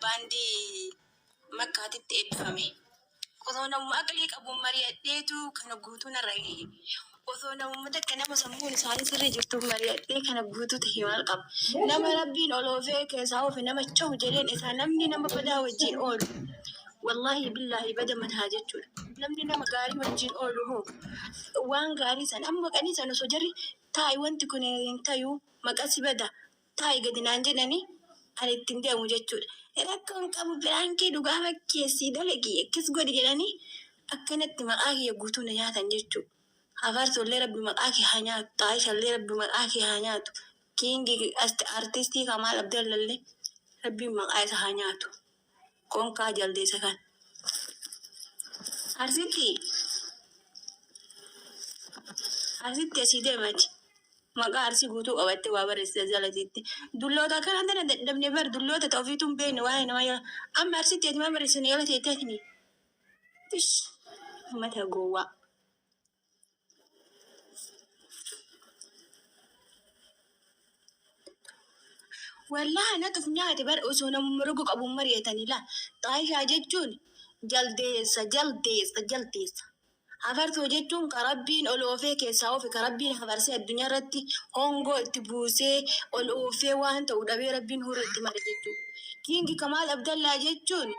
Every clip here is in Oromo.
Bandi makkaatitti eebbifame. Osoo namummaa aqlii qabuun mari'adheetu kana guutuu narra gahe. Osoo namummaa takka nama sammuun isaanii sirrii jirtuuf mari'adhee kana guutuu ta'e maal qaba. Nama rabbiin ol oofee keessaa oofe nama cahu jedheen isaa namni nama badaa wajjin oolu. Wallahi billahi bada mataa jechuudha. Namni nama gaarii wajjin oolu hoo waan gaarii san amma qanii san osoo jarri taa'i wanti kun hin tayu maqasi bada taa'i gadi naan jedhanii ani ittiin deemu jechuudha. Rakkoon qabu biraankii dhugaa fakkeessii dalagii akkas godhi jedhanii akkanatti maqaa kiyya guutuu na nyaatan jechuudha. Hafaarsollee rabbi maqaa kee haa nyaatu, Xaayishallee rabbi maqaa kee haa nyaatu, Kiingi artistii Kamaal Abdallallee rabbiin maqaa isa haa nyaatu. Konkaa jaldeessa kan. Arsitti asii deemati. Maqaa arsii guutuu qabattee waa barreessite jalatiitti. Dulloota kana tana dadhabne bar dulloota ta'uu fiituun beekne waa'ee nama yaa. Amma arsitti ati maa barreessine yoo ta'eetini. Tish mata gowwaa. Wallahi natuuf nyaate bar osoo namni roga qabuun mari'atanii laa. Xaayishaa jechuun jaldeessa. Hafartuu jechuun karabbiin ol oofee keessaa oofe karabbiin hafarsee addunyaa irratti hongoo itti buusee ol oofee waan ta'u dhabee rabbiin huruu itti mare jechuudha. Kiingi Kamaal Abdallaa jechuun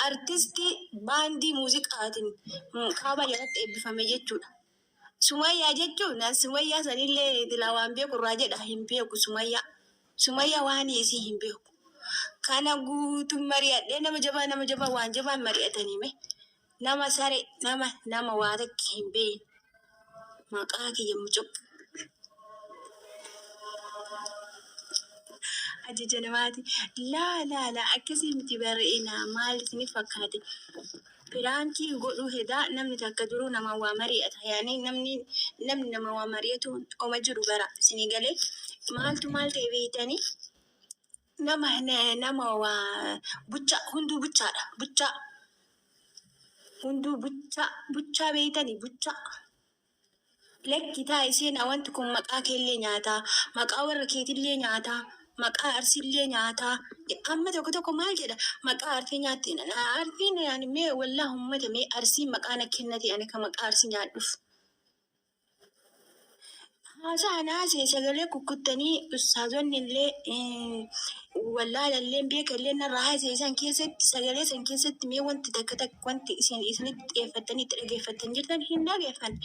artistii baandii muuziqaatiin kaaba jalatti eebbifame jechuudha. Sumayyaa jechuun Sumayyaa sanillee dilaa waan beeku irraa jedha hin beeku Sumayyaa. Sumayyaa waan isii hin beeku. Kana guutuun mari'adhee nama jabaa waan jabaan mari'atanii mee. Nama sare nama waa takka hin beekne maqaa kiyya mucuq ajaja namaati laa akkasii miti barre'ina maal isiniif fakkaate firaankii godhuu hedaa namni takka duruu nama waa mari'ata yaani namni nama waa mari'atu oma jiru bara isinii galee maaltu maal ta'e beeytanii nama waa hunduu buchaadha hunduu buchaa beeytanii buchaa. Lekki taa isheen wanti kun maqaa keellee nyaataa, maqaa warra keetillee nyaataa, maqaa arsiillee nyaataa. Amma tokko maal jedha maqaa arfii nyaatti. Arfiin yaani mee wallaahi uummata mee arsii maqaa na kennate ani kan maqaa arsii nyaadhuuf. Haasa'anii sagalee kukkuttanii ustaazonni illee wallaalallee beekallee narraa haasa'an keessatti sagalee san keessatti mee wanti takka wanti isinitti xiyyeeffattanii itti dhageeffattan jirtan hin dhageeffanne.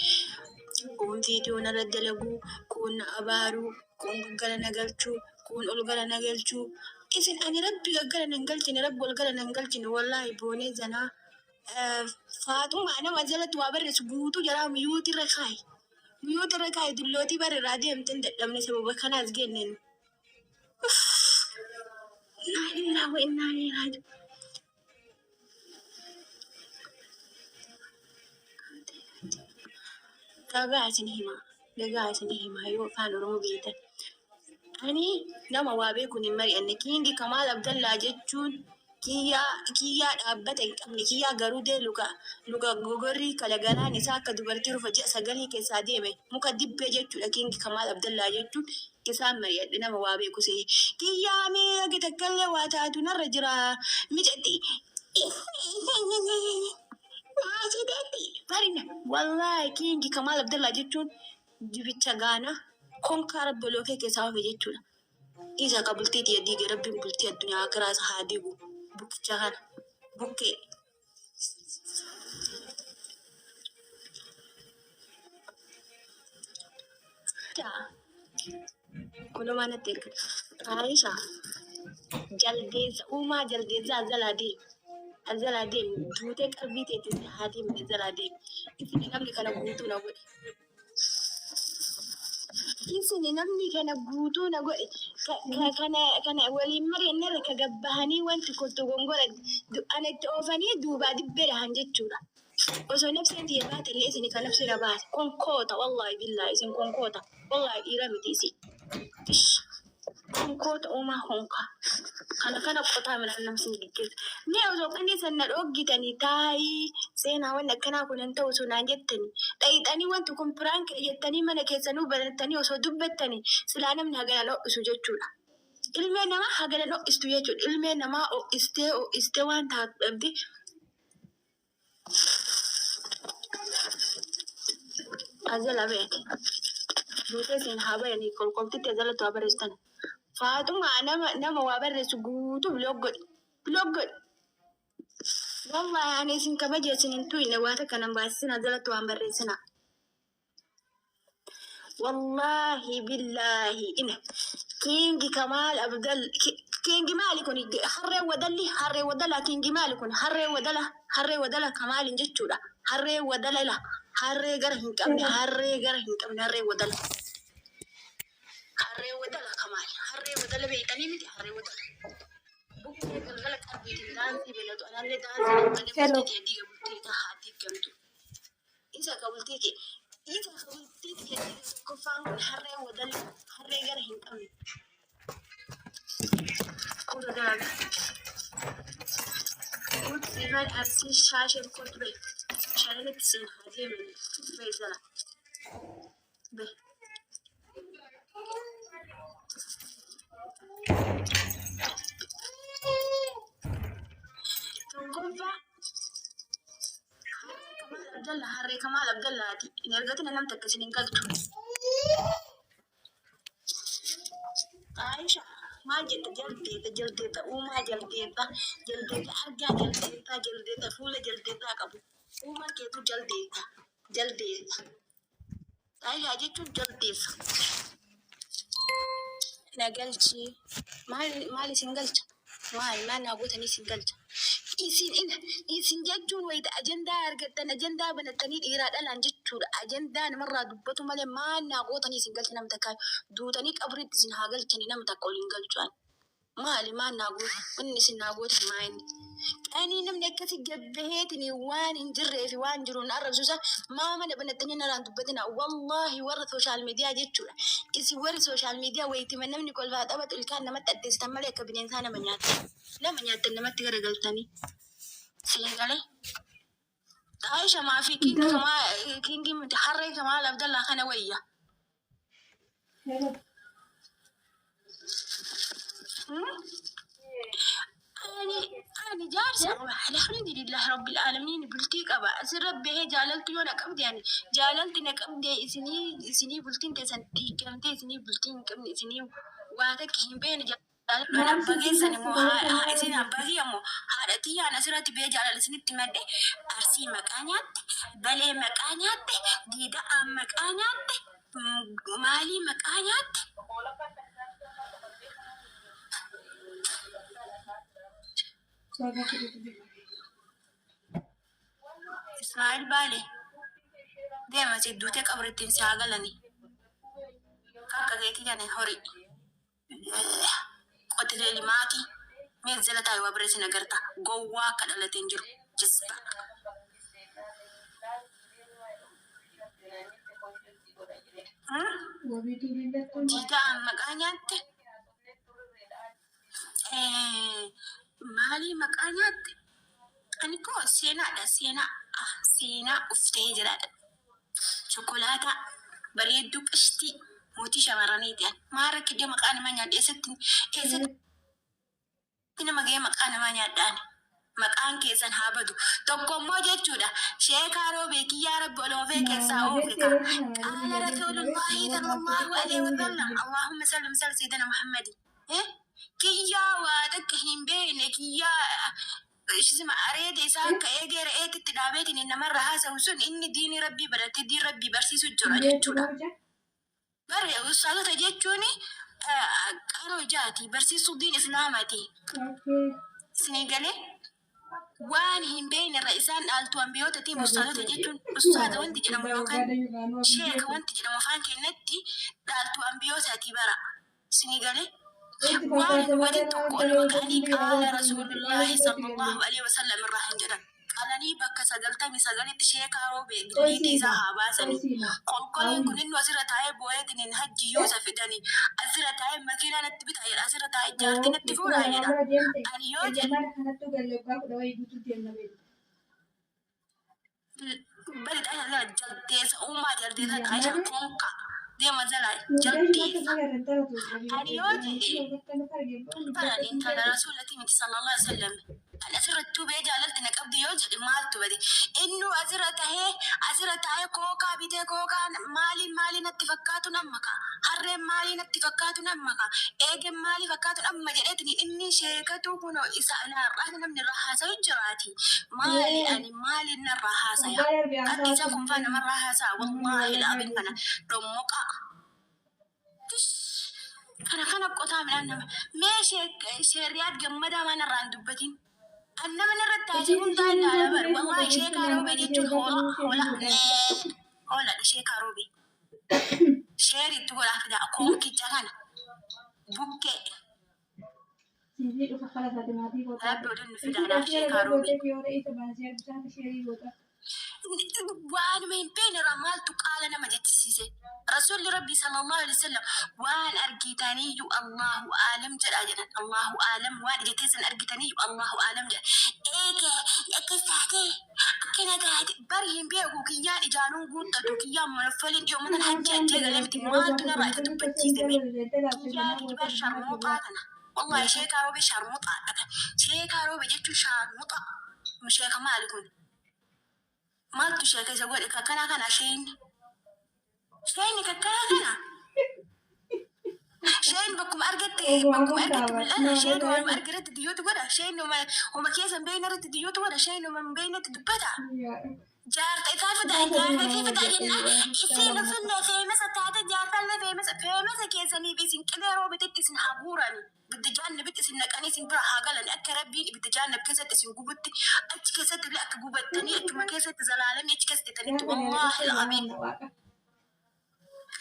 Kun viidiyoo narra dalaguu, kun na abaaruu, kun gaggala na galchuu, kun ol gala na galchuu. Isin ani rabbi gaggala nan galchine rabbi ol gala nan galchine wallaahi boonee zanaa Faaxumaa nama jalatti waa barreessu guutuu jaraa miyuutirra kaayi. Miyuutirra kaayi dullootii barreerraa deemteen dadhabne sababa kanaas genneen. Naa illaa wa innaa ilaihi raaji'uun. Dagaa isin himaa yoo afaan Oromoo beektan. Ani nama waa beekuun hin mari'anne Kiingi Kamaal Abdallaa jechuun kiyyaa dhaabbata hin qabne kiyyaa garuu dee luka gogorrii kala garaan isaa akka dubartii rufa ji'a sagalii keessaa deeme muka dibbee jechuudha Kiingi Kamaal Abdallaa jechuun isaan mari'adhe nama waa beeku see kiyyaa mee agi takkallee waa taatu narra jira mijatti. Barina wallahi Kiingi Kamaal Abdallaa jechuun dibicha gaana konkaa rabbi lookee keessaa oofe jechuudha. Isa ka bultii diige rabbiin bultii addunyaa akiraa isa haa diigu bukkicha kana bukkee. Kunumaa natti erga Aisha jaldeessa uumaa jaldeessa azalaa deemu duutee qalbii teetis haa deemu azalaa deemu. Ifni namni kana guutuu na godhe. Isini namni kana guutuu na godhe kana waliin mari'annarra ka gabbahanii wanti kottu gongora ana itti oofanii duubaa dibbee dhahan jechuudha. Osoo nafseen tiyya baate illee isini kan nafsi na baate konkoota wallahi billahi isin konkoota wallahi dhiira miti isin. Konkoota uumaa honkaa kana qotaa mina namsin gaggeessa. Mee osoo qanii san na dhoggitanii taa'ii seenaa wanni akkanaa kun hin ta'u sunaan jettanii dhayixanii wanti kun piraank jettanii mana keessanuu barattanii osoo dubbattanii silaa namni hagana dho'isu jechuudha. ilmeen namaa hagana dho'istu jechuudha. Ilmeen namaa ho'istee waan taatee ajala beeke. Duutee siin haa bayanii kolkoltitti ajalatti waa barreessitan. Faatumaa nama waa barreessu guutuu biloog godhi. Biloog godhi. Wallahi ani isin kabajeessin hin tuyne waa takka nan baasisin ajalatti waan barreessina. Wallahi billahi ina kingi Kamal Abdal kingi maali kun harree wadala kingi maali kun harree wadala Kamalin jechuudha. Harree wadala la harree gara hin qabne harree wadala. Harree wadala Kamal harree wadala beekanii miti harree wadala. Bukkee galgala qabbiitiin daantii beelatu anallee daantii qabanii bultii diiga bultii taa'aatti gamtu. Isa ka bultii kee kufaan kun harree wadala harree gara hin qabne. Kudha daaga. Kutiin arsii shaashee kootu bee shaashee siin hajee bee jala bee. Harree Kamal Abdallaati. Ergatiin nam takka isin hin galchu. Aisha maal jetta jaldeeta uumaa jaldeeta argaa jaldeeta fuula jaldeetaa qabu. Uumaa keetu jaldeeta. Aisha jechuun jaldeessa. Na galchi maal isin galcha? Maal naa gootanii isin galcha? Isin jechuun wayita ajandaa argattan ajandaa banattanii dhiiraa dhalaan jechuudha. Ajandaa namarraa dubbatu malee maal naa gootanii isin galcha nama takkaa duutanii qabriitti isin haa galchanii nama takka waliin galchuudhaan. Maali maal naa goota? Inni isin naa goota maali? Ani namni akkasi gabbaheetiin waan hin jirree fi waan jiruun arrabsuusa maa mana banattanii narraan dubbatina. Wallahi warra sooshaal miidiyaa jechuudha. Isin warri sooshaal miidiyaa wayitima namni kolfaa taphatu ilkaan namatti addeessitan malee akka bineensaa nama nyaatan. Nama nyaatan namatti garagaltanii. Seengalee. Aisha maafi kingi harree Kamal Abdallaa kana wayya. أنا جالسة الحمد لله رب العالمين بلتي قبا أسر ربي هي جاللت يونا قبدي يعني جاللت نقبدي إسني بلتين تسنتي كنتي إسني بلتين كم إسني وهذا كهم بين أنا بقي سني مو إسني بقي مو هذا أنا سرت بيجي جالل إسني تمدي أرسي مكانيات بلي مكانيات ديدا أم مكانيات مالي مكانيات Ismail Bale deema si duutee qabrittiin si haa galani. Kakka keetii jane horii qotilee limaatii mee jala taa'ee waa bireessin agarta gowwaa akka dhalateen jiru jista. Jiidaa maqaa nyaatte maali maqaa nyaatte ani koo seenaa uftee jiraadha. Chokolaataa bareedduu qishtii mootii shamarraniiti. Maara kiddee maqaa namaa nyaadhe eessatti nama ga'ee maqaa namaa nyaadhaan maqaan keessan haa badu. Tokko immoo jechuudha sheekaa roobee kiyyaa rabbi oloofee keessaa oofika. Qaala rasuulullaahi sallallahu alaihi wa sallam Allahumma salli ala sayyidina Muhammadi. Kiyyaa waa takka hin beekne kiyyaa isma areeda isaa akka eegee re'eetitti dhaabeetiin namarra haasa'u sun inni diinii rabbii baratee diin rabbii barsiisu jira jechuudha. Barre ustaazota jechuun qaroo jaati barsiisuu diin islaamaati. Isinii galee waan hin beekne irra isaan dhaaltu ambiyootatiin ustaazota jechuun ustaaza wanti jedhamu yookaan sheeka wanti jedhamu afaan keenyatti dhaaltu ambiyootaati bara. Isinii galee waan waliin tokko ol makaanii qaala rasuulullaahi sallallahu alaihi wasallam irraa hin jedhan. Qalanii bakka 99 sheekaa roobee biliitii isaa haa baasanii. Qolqoliin kun inni asirra taa'ee boo'eetiin hajji yoo fidanii asirra taa'ee makiinaa natti bitaa jedha asirra taa'ee jaartii natti fuudhaa jedha. Ani yoo jedhe bari dhala jaldeessa uumaa jaldeessa Aisha konka deema jalaa jaldeessa. Ani yoo jedhe tanan intala rasuulati miti sallallahu alaihi wasallam. Kan asirrattuu bee jaalalti na qabdi yoo jedhe maaltu bade. Innu asirra taa'ee kookaa bitee kookaa maaliin natti fakkaatu namma ka. Harreen maaliin natti fakkaatu namma ka. Eegen maalii fakkaatu namma jedheetini inni sheekatu kunoo isa alaarraa namni irraa haasa'u jiraati. Maaliin narraa haasaya. Kan isa kun faa namarraa haasa'a. Wallaahi laabin kana dhommoqa. Kana qotaa midhaan nama. Mee sheeriyaat gammadaa manarraa hin dubbatin. Annama narratti taasise hundaa ilaala bar. Wallaahi sheekaa roobee jechuun hooladha sheekaa roobee. Sheeriitti godhaa fidaa koonkicha kana. Bukkee. Rabbi odinni fidaadhaaf sheekaa roobee. Waanuma hin beekne irraa maaltu qaala nama jechisiise. Rasuulli Rabbi sallallahu alaihi wasallam waan argitaniyyuu Allahu aalam jedha jedhan. Allahu aalam waan ijatee san argitaniyyuu Allahu aalam jedha. Akkas taatee akkana taate bari hin beeku kiyyaan ijaanuun guuttatu kiyyaan manafaliin dhiyoo mana hajji ajjee galee miti maaltu narraa isa dubbachiise kiyyaan kibar sharmuuxaa kana. Wallahi sheekaa roobee sharmuuxaa dhata. Sheekaa roobee jechuun sharmuuxaa. Sheeka maali kun? Maaltu sheeka isa godhe kakkanaa kana sheenni kakkanaa kana. Sheen bakkuma argatte mul'ata. Sheen waan argatte diyyootu godha. Sheen uma keessa hin beekne irratti diyyootu godha. Sheen uma hin beeknetti dubbata. Jaarta isaa fidaa jennaan isiin uffillee feemasa taate jaartallee feemasa keessaniif isin qilee roobititti isin haguurani. Ibidda jaannabitti isin naqanii isin bira haa galani akka rabbiin ibidda jaannab keessatti isin gubutti achi keessatti illee akka gubattanii achuma keessatti zalaalamii achi keessatti tanitti wallaahi al'amiin.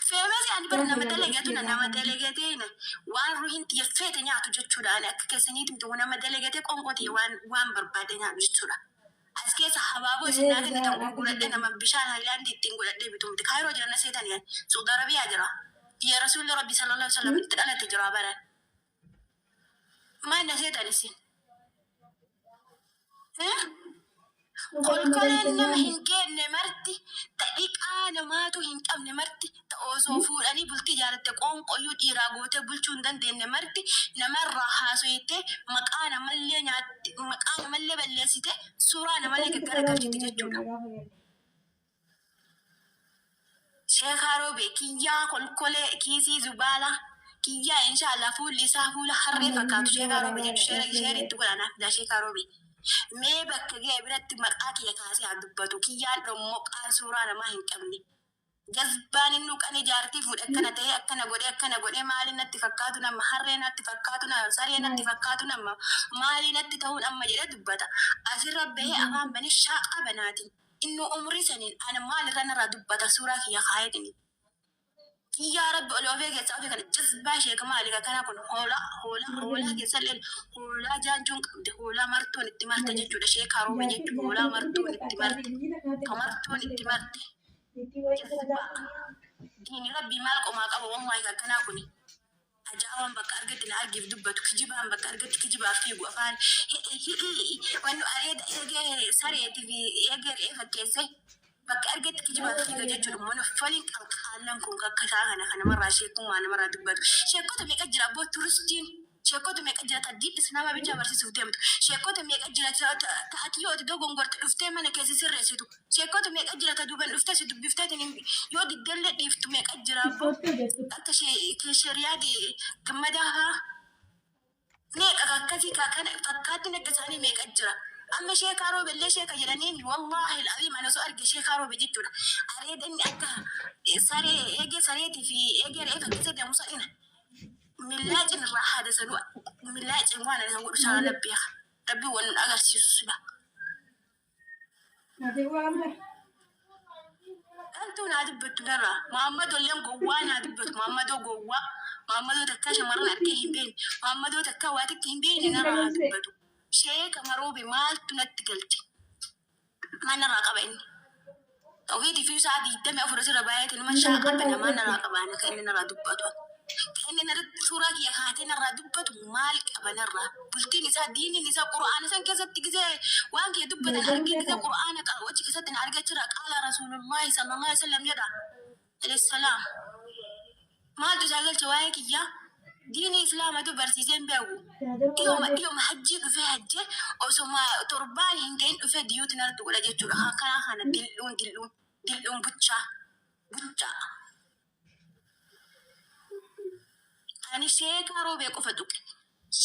Feemasi ani bara nama dalagatee waan ruhiin xiyyeeffate nyaatu jechuudhaan akka keessaniitti nama dalagatee qonqotee waan barbaade nyaatu jechuudha. As keessa habaaboo isin nyaatanii ta'u gurguradhee nama bishaan haayilaandii ittiin godhadhee bitumti. Kaayiroo jiran seetan yan Saudi Arabiyaa jira. Biyya Rasuulli Rabbi sallallahu alaihi wasallam itti dhalate jira baran. Maal na seetan isin? Kolkoleen nama hin geenne marti tadhiqaa namaatu hin qabne marti osoo fuudhanii bultii jaalatte qoonqoyyuu dhiiraa gootee bulchuu hin dandeenye marti namarraa haasoyite maqaa namallee balleessite suuraa namallee gaggaragalchite jechuudha. Sheekaa roobee kiyyaa kolkolee kiisii zubaalaa kiyyaa inshaallah fuulli isaa fuula harree fakkaatu sheekaa roobee jechuudha. Sheeriitti godhanaaf sheekaa roobee. Mee bakka ga'e biratti maqaa kiyya kaasee haa dubbatu kiyyaan dhommoqaan suuraa namaa hin qabne. Jazbaan inni kan ijaartii fuudhe akkana godhee maali natti fakkaatu nama harree natti fakkaatu nama saree natti fakkaatu nama maali natti ta'uun amma jedhee dubbata. Asirra bahee afaan bane shaaqaa banaatiin inni umrii saniin ana maalirra narraa dubbata suuraa kiyya kaayedini. Kiyyaa Rabbi ol ofee keessaa ofee kana jazbaa sheeka maali kana kun hoolaa keessallee hoolaa jaanjuun qabdi hoolaa martoon itti marta jechuudha sheekaa roobee jechuudha hoolaa martoon itti marte ka martoon itti marte. Diini Rabbi maal qomaa qaba wallahi akkanaa kuni. Ajaa'ibaan bakka argatti na argiif dubbatu kijibaan bakka argatti kijibaaf fiigu afaan wannu areeda eegee sareetii fi eegee re'ee fakkeessee bakka argatti kijibaaf fiiga jechuudha mana foliin qalqaallan kun akka isaa kana namarraa sheekummaa namarraa dubbatu. Sheekota meeqa jira abboo turistiin sheekota meeqa jira taddiidhis nama bichaa barsiisuuf deemtu. Sheekota meeqa jira ta'ati yoo itti dogongorte dhuftee mana keessa sirreessitu. Sheekota meeqa jira ta duuban dhuftee si dubbifteetiin yoo diddellee dhiiftu meeqa jira abboo akka sheriyaadi gammadaa haa meeqa akkasii kana fakkaatti nagga isaanii meeqa jira. Amma sheekaa roobellee sheeka jedhaniin wallaahi al'aziim ana osoo arge sheekaa roobe jechuudha. Areeda inni akka saree eegee sareetii fi eegee re'ee fakkeessee deemu sa'ina. Millaacin irraa haada sanuu millaacin waan ani godhu sana labbeeka. Rabbi waan nun agarsiisu sila. Dhaltuu naa dubbattu darraa. Muhammadoo illee gowwaa naa dubbatu. Muhammadoo gowwaa. Muhammadoo takkaa shamarran argee hin beekne. Muhammadoo takkaa waa takka hin beekne narraa haa dubbatu. Sheeka maroobe maaltu natti galche. Manarraa qaba inni. Tawhiidii fi isaa 24 asirra baay'ateen nama shaaqata namaa narraa qabaana kan inni narraa dubbatu. Kan inni suuraa kiyya kaatee narraa dubbatu maal qaba narraa. Bultiin isaa diiniin isaa qura'aana san keessatti gisee waan kee dubbatan argee gisee qura'aana qabu achi keessatti na argachira qaala rasuulullaahi sallallahu alaihi wasallam jedha. Alayhi salaam. ما تزعل شوايك يا دين إسلام دو برسيزين بيو يوم حجي في حجة أو سما تربان هنجين في ديوت نرد ولا جتشو هكذا هنا دلون بutcha ani sheeka roobee qofa tuqe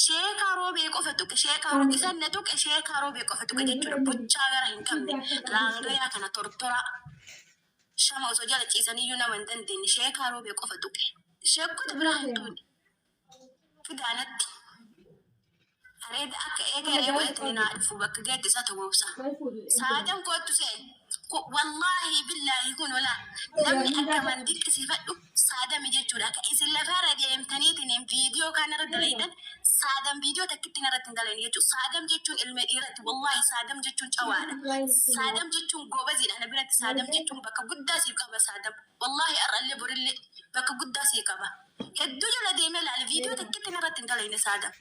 sheeka roobee qofa tuqe sheeka roobee isan na tuqe sheeka roobee qofa tuqe jechuudha bucchaa gara hin qabne laangayaa kana tortora shama osoo jala ciisaniyyuu nama hin dandeenye sheeka roobee qofa tuqe sheekota biraa hin tuune fidaanatti areeda akka eegaree godhatanii naa dhufu bakka geeddi isa ta'uubsa saadan kootu seen والله بالله يكون ولا نمني أكمل ديك سيفدو سادم يجتورا كإذا لفارة ديم تنيتين فيديو كان رد ليدن سادم فيديو تكتين رد دلين يجو سادم جتون المديرة والله سادم جتون شوانا سادم جتون جوبزين أنا بنت سادم جتون بك قدّا سيكابا سادم والله أرى اللي بريلي بك قدّا سيكابا كدو جل ديمل على الفيديو تكتين رد دلين سادم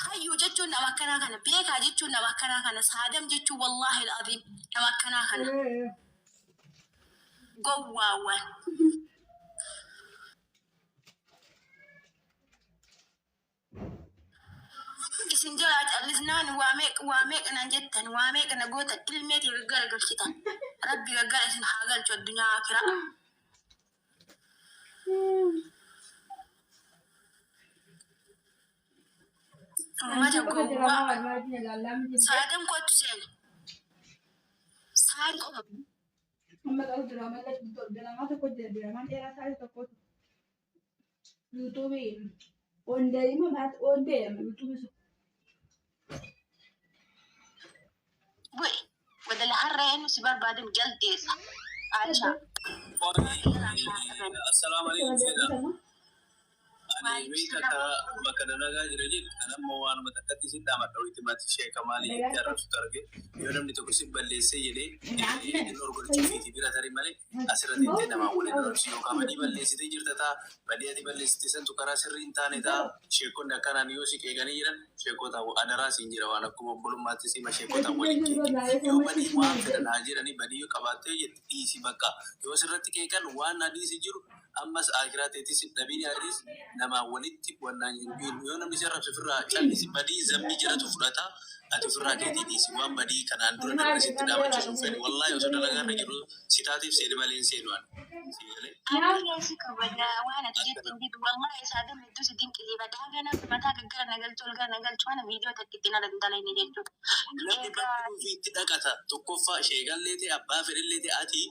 هايو جتو نواكنا كنا بيكا جتو نواكنا كنا سادم جتو والله العظيم نواكنا كنا قواوا isin jiraat allisnaan waameeq nan jettan waameeq na goota ilmeeti gaggara galchitan rabbi gaggara isin haa galchu addunyaa akira ummata gowwaa saadam kootu seen saari qofa bu'e wadala harreen si barbaadan jaldeessa acha Assalamu alaikum. Ani wita ka makadanaga jirajit anam mawan matakati sin damat dawi timati Sheikh Kamali jarab sutarge yonam nito kusib balle seyede norgol chifiti bira tari male asirati inte nama wole dorsi yo kamani balle site jirtata badiyati balle site san tukara sirrin tane ta Sheikh on nakana ni yosi ke gani jiran Sheikh ta adara sinjira wana kuma bolum mati sima Sheikh ta wali yo badi wa feda najira ni badi yo kabate yeti si bakka yo sirati ke kan wana di sijiru ammas akhirateti sin nabini hadis nama walitti wannan yoo namni jarrab sifirraa callisi badii zambii jiratu fudhata ati ofirraa keetii dhiisi waan badii kanaan dura nama sitti dhaabachisuun fedhe wallahi osoo dalagaa irra jiru sitaatiif seeni malee hin seenu ani. أنا كبدا وأنا تجد جد والله سادم يدوس دين كذي بدا أنا متى كجرا نقل شو أنا فيديو تكتينا لندلني جدو. Namni bakki fi itti dhaqata tokkoffaa sheegalleeti abbaa fedhelleeti ati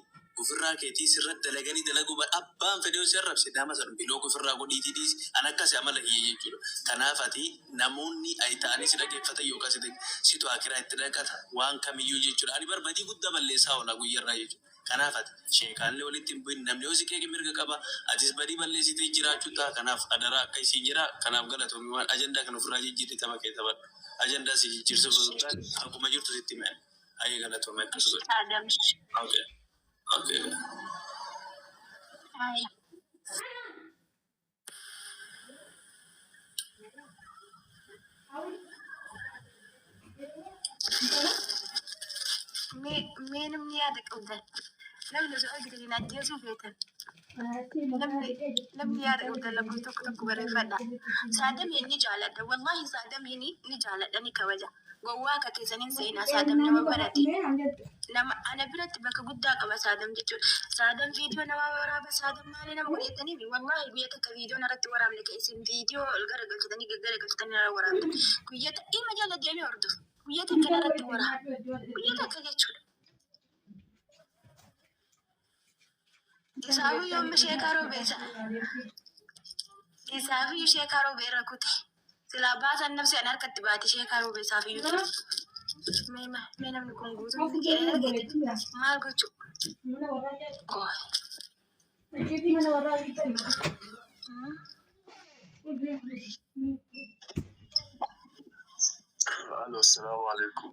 ofirraa keetii sirratti dalaganii dalaguu abbaan fedhee si arrabse dama san biloo ofirraa godhiitii dhiisi an akkasi amala hiyye jechuudha. Kanaaf ati namoonni ay ta'anii si dhaggeeffatan yookaan situ akiraa itti dhaqata waan kamiyyuu jechuudha. Ani barbadii guddaa balleessaa oolaa guyyarraa jechuudha. Kanaaf ati sheekaallee walitti hin bu'in namni hosi kee mirga qaba atis badii balleessitee jiraachuu ta'a kanaaf adaraa akka isiin jira kanaaf galatoomii waan ajandaa kan ofirraa jijjiirri tapha kee taphadhu. Ajandaa si jijjiirsuuf osoo hin taane akkuma jirtu sitti himan. Ayee galatoomii akkasuma. Okay. Okay. مين يادك أفضل لم نزوج قدرين أجلسوا فيتن لم يادك أفضل لم تك بريفنا سادم يني جالد والله سادم يني نجالد أني كوجا جواك كيسنين سينا سادم نما براتي لما أنا برت بك قدّاك ما سادم جتول سادم فيديو نما ورا بس سادم مالي نما قولي تاني والله بيتك فيديو نرت ورا لك اسم فيديو الجرج كتاني جرج كتاني ورا كويت إيه مجال ديامي أردو كويت كنا رت ورا كويت كجتول كسابي يوم شيكارو بيسا كسابي شيكارو بيرا كوتي سلا باس النفس أنا كتباتي شيكارو بيسا في يوتيوب مين من كونغوزو ما قلتو Allo, assalamu alaikum.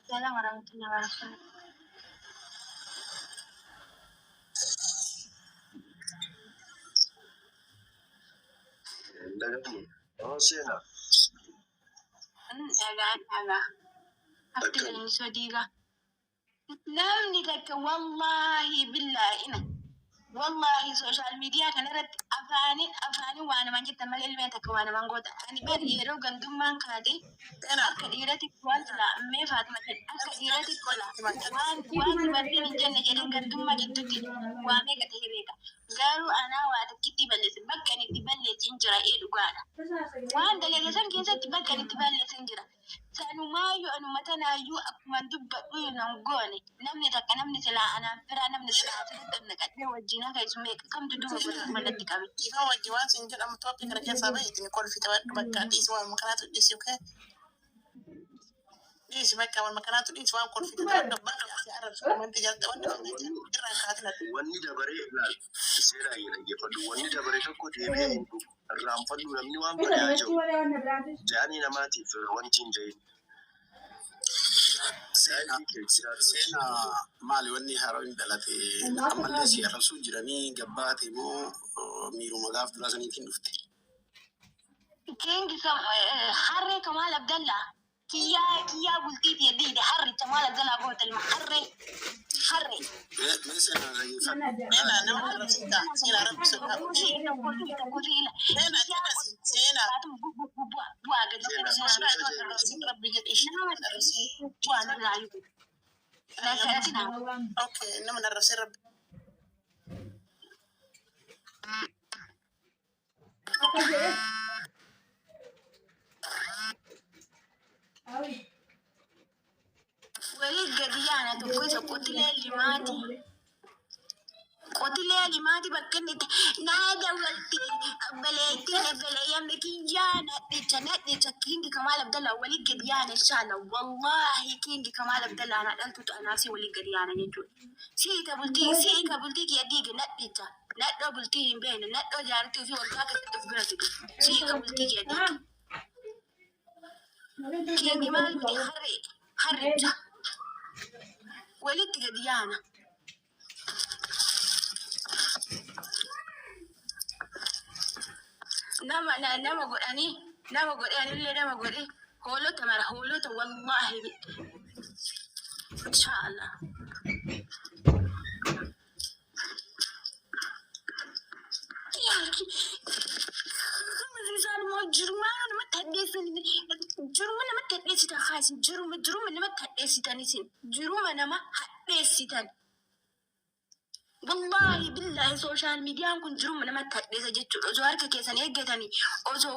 السلام ورحمة الله وبركاته Lagami. Oh, sina. أنا أفتكر صديقة نامني لك والله بالله إنا والله سوشيال ميديا كان رد أفاني وأنا ما جيت مال الميتك وأنا ما نقول أنا بدي يرو قندم من كادي أنا كديرتي كوالت لا مي فاطمة كديرتي كلا وان بدي من جنة جنة قندم ما جدتي وامي كتيريكا قالوا أنا وأنا كتي بلس بكني تبلس إنجرا إيه دقانا وان دليل سان كيسة تبكني تبلس إنجرا sanu mayu anu matana yu akman dubba uyu nan gone namni takka namni sila ana fira namni sila fira dan na kadde wajjina kai sume kam du duba bata malatti kabe ifa wajji waan sin jedhamu topic kana keessaa baheetini kolfite bakka dhiisi waan makanaatu dhiisi okay dhiisi bakka waan makanaatu dhiisi waan kolfite bakka bakka si arabsu komanti jalta wanda irraan kaatinatti wanni dabaree ilaal seeraa hin dhaggeeffadhu wanni dabaree tokko deebi'ee hin dhufu irraanfadhu namni waan badaa jiru jaanii namaatiif wanti hin jahin seenaa maali wanni haroo hin dhalate ammallee si arrabsuu jiranii gabbaate moo miiruma gaaf duraa saniitiin dhufte kengi kam harre kamal abdallah kiya bulti ti yadi harre kamal abdallah go tal harre harre me seenaa dhaggeeffadhu seenaa nama arrabsita seenaa arrabsita seenaa rabbi jedhish okay nama narrabse rabbi وليد قديانة تقول قتلي limati bakkanit nada walti baleetina baleeyam kinjana dicha kingi kamal abdallah wali gadiyana inshallah wallahi kingi kamal abdallah ana daltu anasi wali gadiyana nitu si ka bulti ki adiga nadicha naddo bulti himbene naddo jarti fi wal ka tufgrati si ka bulti ki adiga kingi mal harija wali gadiyana nama godani le nama godi holota wallahi inshallah والله بالله سوشيال ميديا كن جرم لما تحدث جتشو زوارك كيسان يجتني أوزو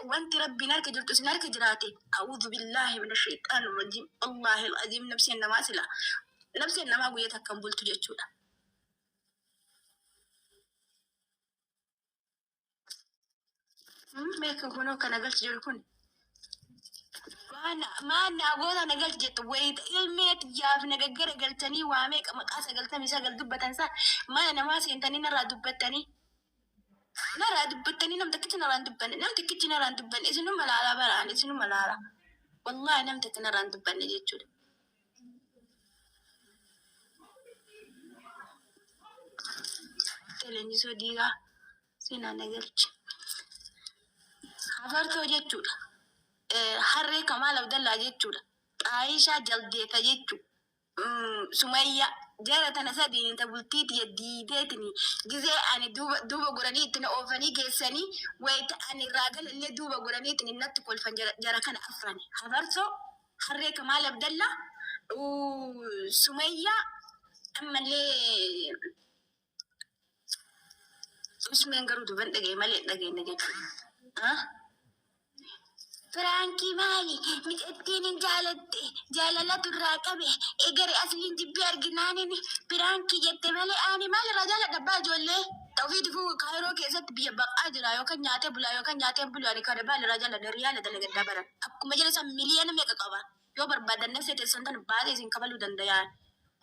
وانت ربي نارك جلتوس نارك جراتي أعوذ بالله من الشيطان الرجيم الله العظيم نفسي إنما سلا نفسي إنما قويتك كم بلتو جتشو ميك هنو كان قلت جركون ما نقول أنا قلت جت ويد الميت جاف نجقر قلتني وامك مقاس قلتني مسا قلت دبتنسا ما أنا ما سينتني نرى دبتني نم تكتي نرى دبن إذن ملالا بران إذن ملالا والله نم تكتي نرى دبن جتشو تلني سوديغا سينا نقلت حفرتو جتشو harree kamal abdallah jechuudha aayishaa jaldeeta jechu sumayya jara tana sadiin ta bultiiti yaddiiteetini gizee ani duuba godhanii ittina oofanii geessanii wayita ani raagala illee duuba godhanii ittin innatti kolfan jara kana afrani hafarso harree kamal abdallah sumayya ammallee usmeen garuu duban dhagee malee dhageenne jechuudha Franki mali mit'ettiin jaalala turraaqabe egere asliin jibbi arginaanini Franki jette malee ani maal irraa jaaladha abbaa ijoollee ta'uufii dhufuu kaayiroo keessatti biyya baqaa jira yookaan nyaatee bulaa yookaan nyaatee bulaa ani kada baal irraa jaaladha riyaala dalagaddaa baran akkuma jala san miliyoona meeqa qaba yoo barbaadan nafsee teessan tan baatee isin kabaluu danda'an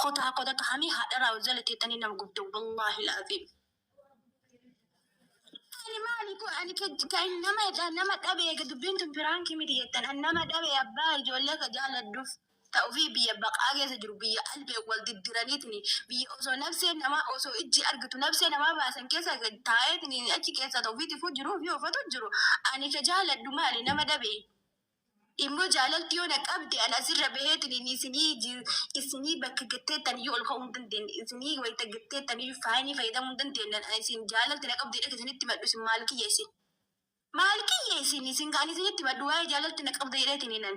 kota hamii haadharaa jala teettanii nama gubda wallahi laaziim. Ani kan nama dhabe dubbiin tun firaanki miti jettan an nama dhabe abbaa ijoollee ka jaaladduuf ta'uufii biyya baqaa keessa jiru biyya albee wal diddiraniitini biyya osoo nafsee namaa osoo ijji argitu nafsee namaa baasan keessa taa'eetini achi keessa ta'uufii tifuu jiruu fi oofatu jiru ani ka jaaladdu maali nama dhabe immoo jaalalti yoo na qabde an asirra baheetin isinii bakka gatteettan iyyuu ol ka'uu hin dandeenye isinii wayita gatteettan iyyuu faayinii fayyadamuu hin dandeenye isin jaalalti na qabde dhaqe isinitti madhu isin maal kiyyeessin maal kiyyeessin isin kaan isinitti madhu waa'ee jaalalti na qabde jedheetin nan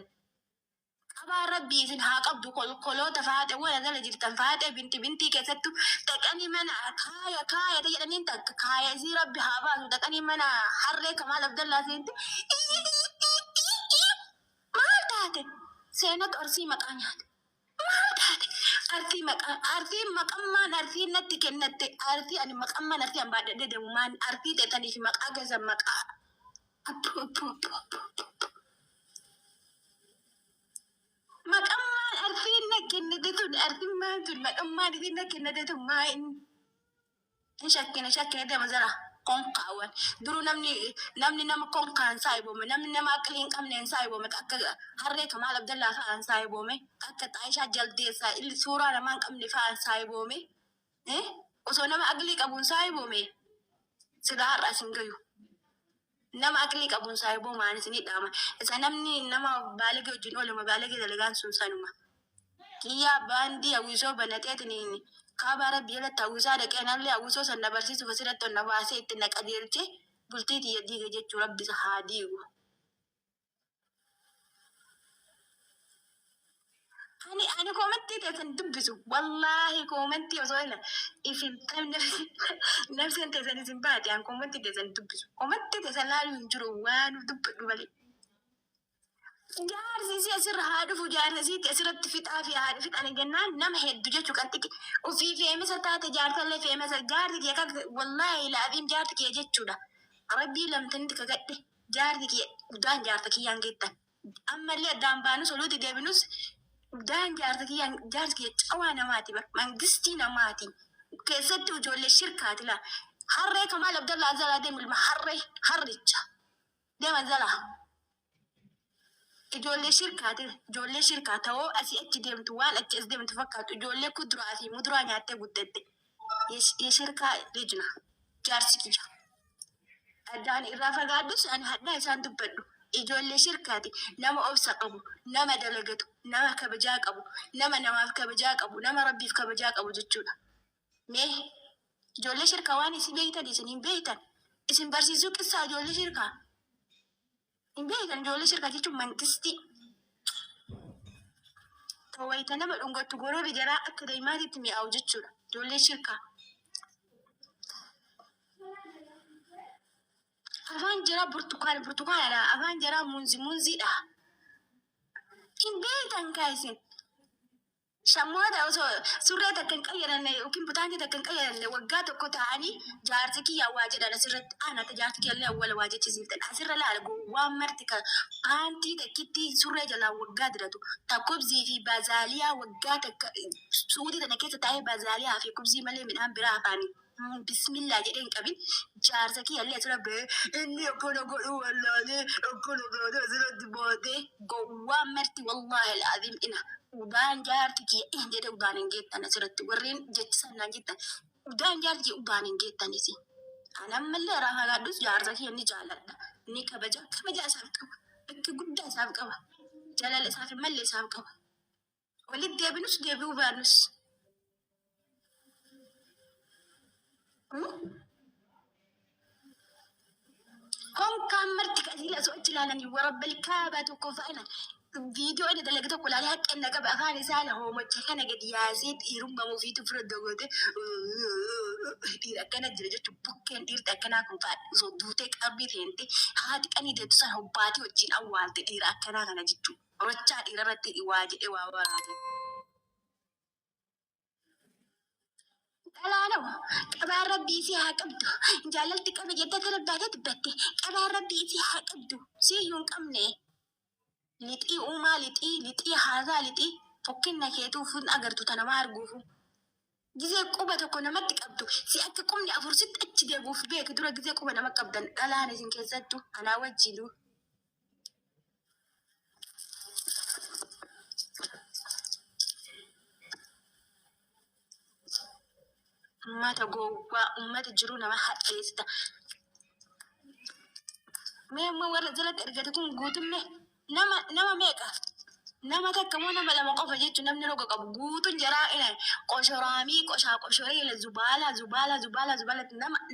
qabaa rabbii isin haa qabdu kolkoloota faate wala jala jirtan faate bintii keessattu dhaqanii mana kaaya jedhaniin takka kaaya isii rabbi haa baasu dhaqanii mana harree kamaal abdallaa seente seenat arsii maqaa nyaate maal taate artiin maqammaan artiin natti kennatte artii ani maqammaan artii an baadhadhe deemu maan artii teetaniif maqaa gaza maqaa maqammaan artiin na kennate tun artiin maan tun maqammaan artiin na kennate tun maa in shakkine deema zara konkaawwan duruu namni nama konkaan saayiboome namni nama aqlii hin qabne hin saayiboome akka harree kamaal abdallaa fa'aan saayiboome akka xaayishaa jaldeessaa illi suuraa namaa hin qabne fa'aan saayiboome osoo nama aqlii qabuun saayiboome silaa har'a isin gayu nama aqlii qabuun saayiboomaan isinii dhaama isa namni nama baalagee wajjin ooluma baalagee dalagaan sun sanuma kiyyaa baandii hawwisoo banateetiniin kaabaa rabbii jalatti hawwisaa dhaqee nallee hawwisoo san na barsiisuuf asirratti onna baasee itti na qajeelche bultii tiyya diige jechuu rabbisa haa diigu. Ani koomantii teessan dubbisu wallaahi koomantii osoo ila ifin nafseen teessan isin baate an koomantii teessan dubbisu koomantii teessan laaluu hin jiru waan dubbadhu malee. Jaarsisi asirra haa dhufu jaarsisiitti asirratti fixaa fi haadha fixanii jennaan nama hedduu jechuu kan xiqqi ofii feemisa taate jaartallee feemisa jaarti kee kan wallaahi laafiin jaarti kee jechuudha. Rabbii lamtanitti kagadhe jaarti kee udaan jaarta kiyyaan geettan ammallee addaan baanus oluuti deebinus udaan jaarta kiyyaan jaarti kee cawaa namaati mangistii namaati keessatti ijoollee shirkaati laa harree kamaal abdallaa zalaa deemu ilma harricha deema zalaa. Ijoollee shirkaa ta'oo asii achi deemtu waan achi as deemtu fakkaatu ijoollee kuduraa fi muduraa nyaattee guddatte shirkaa lijna jaarsi kiyya addaan irraa fagaadhus ani hadhaa isaan dubbadhu ijoollee shirkaati nama obsa qabu nama dalagatu nama kabajaa qabu nama namaaf kabajaa qabu nama rabbiif kabajaa qabu jechuudha mee ijoollee shirkaa waan isin beektan isin hin beektan isin barsiisuu qissaa ijoollee shirkaa kan ijoollee shirkaa jechuun mangistii wayita nama dhungattu goroobi jaraa akka daa'imaatiitti mi'aawu jechuudha ijoollee shirkaa. Afaan jaraa burtukaanadha afaan jaraa muunziidha. Hin beektan kaa'isin. Shammoota osoo surree takka hin qayyadanne yookiin butaantii takka hin qayyadanne waggaa tokko ta'anii jaarsi kiyyaa waa jedhan asirratti aanata jaarsi kiyyaallee awwala waa jechisiiftan asirra laala waan marti kan paantii takkitti surree jalaa waggaa diratu takkubzii fi baazaaliyaa waggaa takka suutii tana keessa taa'ee baazaaliyaa fi kubzii malee midhaan biraa afaanii bismillaa jedhee hin qabin jaarsa kiyyaallee asirra ba'ee inni akkana godhuu wallaalee akkana godhuu asirratti boodee gowwaan marti wallaahi al'aadiim ina. Udaan jaarti kiyya jedhe udaan hin geettan asirratti warreen jechisan naan jettan udaan jaarti kiyya udaan hin geettanis anammallee irraa fagaadhus jaarsa kiyya ni jaaladha ni kabaja isaaf qaba bakka guddaa isaaf qaba jaalala isaaf mallee isaaf qaba walitti deebinus deebi'uu baannus konkaan marti qajeela osoo achi ilaalanii warabbali kaabaa tokko fa'ilan video ini dalam kita kulali hak enda ka afani sala ho mocha kana gadi yasid irumba mo fitu fro dogote dira kana jira bukken dirta kana kun fa so dute qabbi tente hati kani de tusa ho bati wajin awwalte dira kana jittu rocha dira ratti iwaje e wawarate Alano, kabar rabbi si hakabdu jalalti kabe jetta tarabata tibatte kabar rabbi si hakabdu si yung kamne lixii uumaa lixii haasaa lixii tokkinna keetuu fun agartu tana maa arguufu gizee quba tokko namatti qabdu si akka qubni afur sitti achi deebuuf beeku dura gizee quba nama qabdan dhalaan isin keessattu anaa wajjilu. Ummata gowwaa ummata jiruu nama hadheessita. Mee amma warra jalatti ergate kun guutumme nama meeqa nama takka moo nama lama qofa jechuun namni roga qabu guutuun jaraa ina qoshoraamii qoshoree ila zubala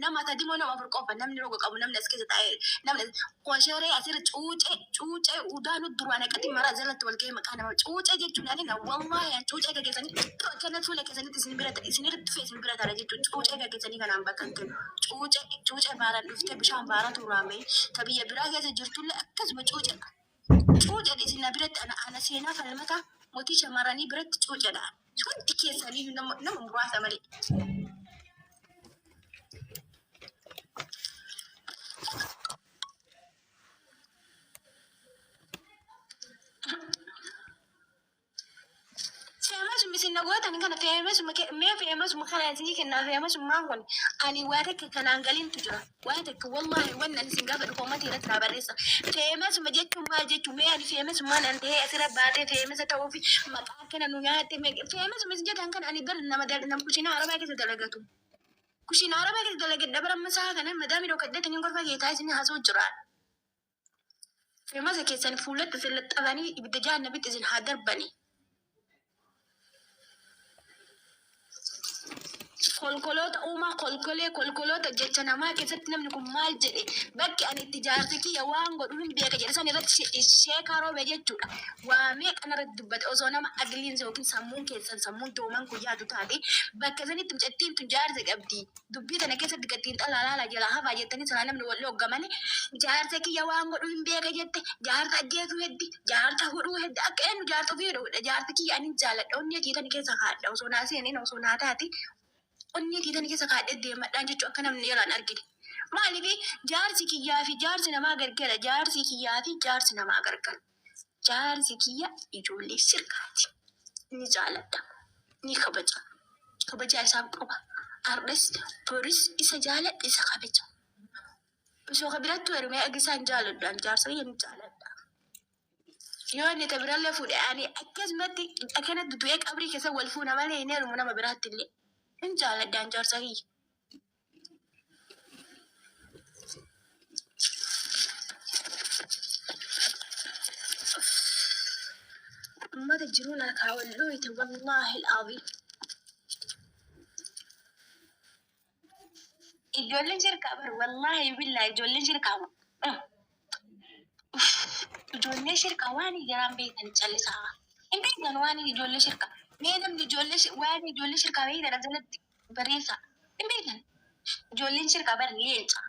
nama tadi moo nama afur qofa namni roga qabu namni as keessa taa'e namni qoshoree asirra cuucee udaanu duraan akkati maraa jalatti wal ga'ee maqaa nama cuucee jechuun ani na wallahi cuucee gaggeessanii akkana fuula keessanitti isinirratti dhufe isin bira taara jechuun cuucee gaggeessanii kanaan bakka hin kennu cuucee baaraan dhuftee bishaan baaraa tuuraamee ta biyya biraa keessa jirtullee akkasuma cuucee cuucadhe isin biratti ana seenaa falmata mootii shamarranii biratti cuucadha. Wanti keessanii nama muraasa malee. Misin nagoota ni kana feemasuma kana isinii kennaa feemasummaan kun ani waa takka kanaan galiintu jira waa takka wallahi wannan isin gaafa dhufa ummata irratti naa barreessa feemasuma jechuun maal jechuun mee ani feemasummaan an ta'ee asirra baatee feemasa ta'uufi maqaa kana nu nyaatte feemasuma isin jedhan kan ani bar nama kushiinaa arabaa keessa dalagatu kushiinaa arabaa keessa dalagadha bara masaa kana madaami dhokaddatanii gorfa keetaa isin haasoo jiraan feemasa keessan fuulatti isin laxxabanii ibidda jahannabitti isin haa darbanii. Kolkoloota uumaa kolkoloota jecha namaa keessatti namni kun maal jedhe bakki ani itti jaarsi kiyya waan godhu hin beeka jedhe san irratti sheekaa roobe jechuudha. Waamee kanarratti dubbate osoo nama agliinsa yookiin sammuun keessan sammuun dooman kun yaadu taate bakka sanitti mucattiin tun jaarsa qabdi. Dubbii tana keessatti gattiin xalaalaala jala hafaa jettanii sana namni wal hooggamane jaarsa kiyya waan godhu hin beeka jette jaarsa ajjeesuu heddi jaarsa hudhuu heddi akka eenyu jaarsa ofii hedhuudha jaarsi kiyya ani jaaladha onni tiitan keessa kaadha osoo naa seeneen osoo naa taate. Onni tiitan keessa kaadhee deemadhaan jechuun akka namni yeraan argine. Maaliif jaarsi kiyyaa fi jaarsi namaa gargara jaarsi kiyyaa fi jaarsi namaa gargara. Jaarsi kiyya ijoollee sirkaati. Ni jaaladha. Ni kabaja. Kabaja isaaf qaba. Ardas boris isa jaaladha isa kabaja. Osoo kabiratti warmee agisaan jaaladhaan jaarsa kiyya ni jaaladha. Yoo inni tabirallee fuudhee ani akkasumatti akkanatti du'ee qabrii keessa wal fuuna malee hin heerumu nama biraatti illee. Hin jaaladhaan jaarsa kiyya. Ummata jiruun harkaa wal dhooyte wallaahi al'aaziim. Ijoolleen shirkaa bar wallaahi billaahi ijoolleen shirkaa ijoollee shirkaa waan jaraan beekan callisaa. Hin beekan waan ijoollee shirkaa. Mee namni waan ijoollee shirkaa beekan jalatti barreessa. Hin beekan. Ijoolleen shirkaa bar leenca.